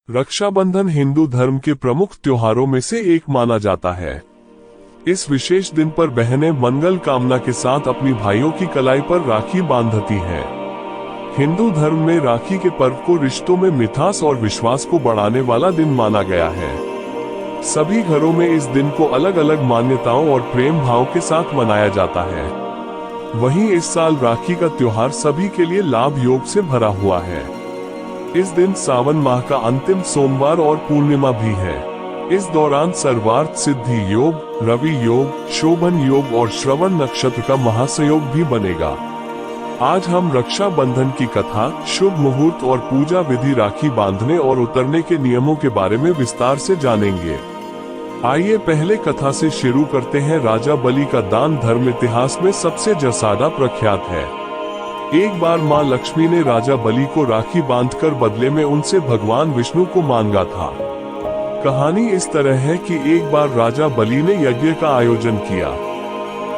रक्षाबंधन हिंदू धर्म के प्रमुख त्योहारों में से एक माना जाता है। इस विशेष दिन पर बहनें मंगल कामना के साथ अपनी भाइयों की कलाई पर राखी बांधती हैं। हिंदू धर्म में राखी के पर्व को रिश्तों में मिठास और विश्वास को बढ़ाने वाला दिन माना गया है। सभी घरों में इस दिन को अलग अलग मान्यताओं और प्रेम भाव के साथ मनाया जाता है। वहीं इस साल राखी का त्योहार सभी के लिए लाभ योग से भरा हुआ है। इस दिन सावन माह का अंतिम सोमवार और पूर्णिमा भी है। इस दौरान सर्वार्थ सिद्धि योग, रवि योग, शोभन योग और श्रवण नक्षत्र का महासयोग भी बनेगा। आज हम रक्षा बंधन की कथा, शुभ मुहूर्त और पूजा विधि, राखी बांधने और उतरने के नियमों के बारे में विस्तार से जानेंगे। आइए पहले कथा से शुरू करते हैं। राजा बलि का दान धर्म इतिहास में सबसे ज्यादा प्रख्यात है। एक बार मां लक्ष्मी ने राजा बलि को राखी बांधकर बदले में उनसे भगवान विष्णु को मांगा था। कहानी इस तरह है कि एक बार राजा बलि ने यज्ञ का आयोजन किया।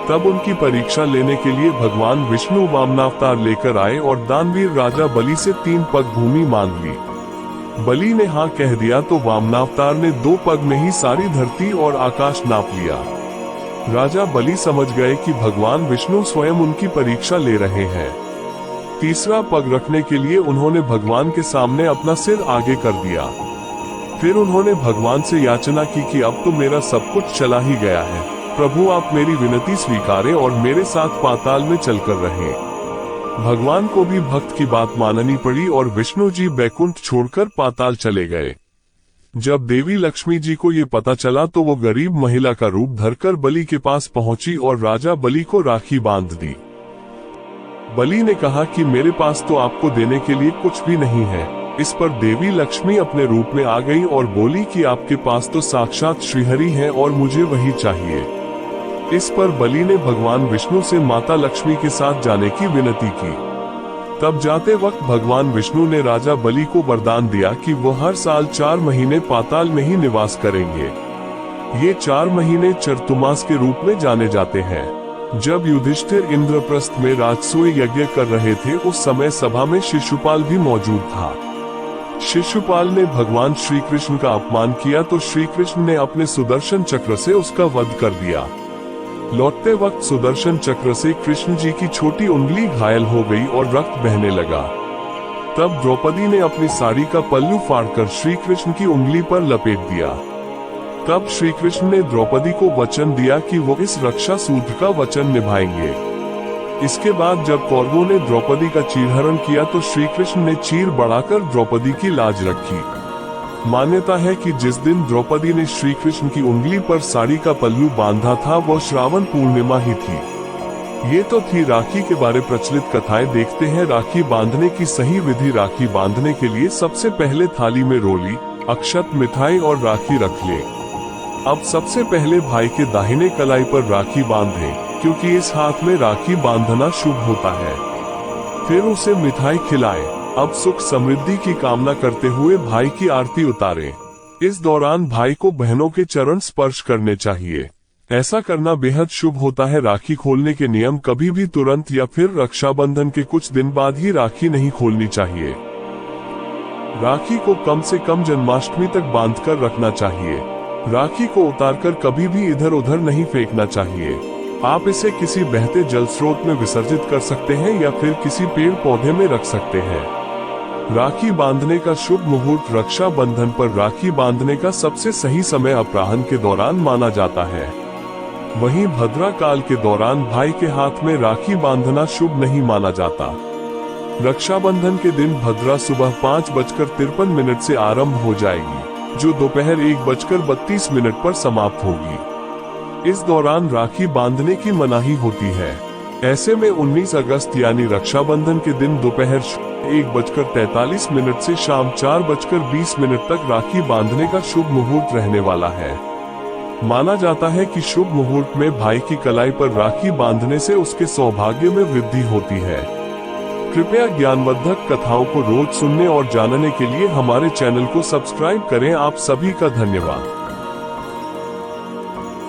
तब उनकी परीक्षा लेने के लिए भगवान विष्णु वामनावतार लेकर आए और दानवीर राजा बलि से 3 पग भूमि मांग ली। बलि ने हाँ कह दिया तो वामनावतार ने 2 पग में ही सारी धरती और आकाश नाप लिया। राजा बलि समझ गए कि भगवान विष्णु स्वयं उनकी परीक्षा ले रहे हैं। तीसरा पग रखने के लिए उन्होंने भगवान के सामने अपना सिर आगे कर दिया। फिर उन्होंने भगवान से याचना की कि अब तो मेरा सब कुछ चला ही गया है, प्रभु आप मेरी विनती स्वीकारें और मेरे साथ पाताल में चलकर रहें। भगवान को भी भक्त की बात माननी पड़ी और विष्णु जी बैकुंठ छोड़कर पाताल चले गए। जब देवी लक्ष्मी जी को ये पता चला तो वो गरीब महिला का रूप धरकर बलि के पास पहुंची और राजा बलि को राखी बांध दी। बलि ने कहा कि मेरे पास तो आपको देने के लिए कुछ भी नहीं है। इस पर देवी लक्ष्मी अपने रूप में आ गई और बोली कि आपके पास तो साक्षात श्रीहरि हैं और मुझे वही चाहिए। इस पर बलि ने भगवान विष्णु से माता लक्ष्मी के साथ जाने की विनती की। तब जाते वक्त भगवान विष्णु ने राजा बलि को वरदान दिया कि वो हर साल 4 महीने पाताल में ही निवास करेंगे। ये 4 महीने चतुर्मास के रूप में जाने जाते हैं। जब युधिष्ठिर इंद्रप्रस्थ में राजसूय यज्ञ कर रहे थे उस समय सभा में शिशुपाल भी मौजूद था। शिशुपाल ने भगवान श्री कृष्ण का अपमान किया तो श्री कृष्ण ने अपने सुदर्शन चक्र से उसका वध कर दिया। लौटते वक्त सुदर्शन चक्र से कृष्ण जी की छोटी उंगली घायल हो गई और रक्त बहने लगा। तब द्रौपदी ने अपनी साड़ी का पल्लू फाड़कर श्री कृष्ण की उंगली पर लपेट दिया। तब श्री कृष्ण ने द्रौपदी को वचन दिया कि वो इस रक्षा सूत्र का वचन निभाएंगे। इसके बाद जब कौरवों ने द्रौपदी का चीरहरण किया तो श्री कृष्ण ने चीर बढ़ाकर द्रौपदी की लाज रखी। मान्यता है कि जिस दिन द्रौपदी ने श्री कृष्ण की उंगली पर साड़ी का पल्लू बांधा था वो श्रावण पूर्णिमा ही थी। ये तो थी राखी के बारे प्रचलित कथाएं। देखते हैं राखी बांधने की सही विधि। राखी बांधने के लिए सबसे पहले थाली में रोली, अक्षत, मिठाई और राखी रख ले। अब सबसे पहले भाई के दाहिने कलाई पर राखी बांधें, क्योंकि इस हाथ में राखी बांधना शुभ होता है। फिर उसे मिठाई खिलाएं। अब सुख समृद्धि की कामना करते हुए भाई की आरती उतारें। इस दौरान भाई को बहनों के चरण स्पर्श करने चाहिए। ऐसा करना बेहद शुभ होता है। राखी खोलने के नियम: कभी भी तुरंत या फिर रक्षाबंधन के कुछ दिन बाद ही राखी नहीं खोलनी चाहिए। राखी को कम से कम जन्माष्टमी तक बांधकर रखना चाहिए। राखी को उतारकर कभी भी इधर उधर नहीं फेंकना चाहिए। आप इसे किसी बहते जल स्रोत में विसर्जित कर सकते हैं या फिर किसी पेड़ पौधे में रख सकते हैं। राखी बांधने का शुभ मुहूर्त: रक्षा बंधन पर राखी बांधने का सबसे सही समय अपराह्न के दौरान माना जाता है। वहीं भद्रा काल के दौरान भाई के हाथ में राखी बांधना शुभ नहीं माना जाता। रक्षाबंधन के दिन भद्रा सुबह 5:53 से आरंभ हो जाएगी, जो दोपहर 1:32 पर समाप्त होगी। इस दौरान राखी बांधने की मनाही होती है। ऐसे में 19 अगस्त यानी रक्षाबंधन के दिन दोपहर 1:43 से शाम 4:20 तक राखी बांधने का शुभ मुहूर्त रहने वाला है। माना जाता है कि शुभ मुहूर्त में भाई की कलाई पर राखी बांधने से उसके सौभाग्य में वृद्धि होती है। कृपया ज्ञानवर्धक कथाओं को रोज सुनने और जानने के लिए हमारे चैनल को सब्सक्राइब करें। आप सभी का धन्यवाद।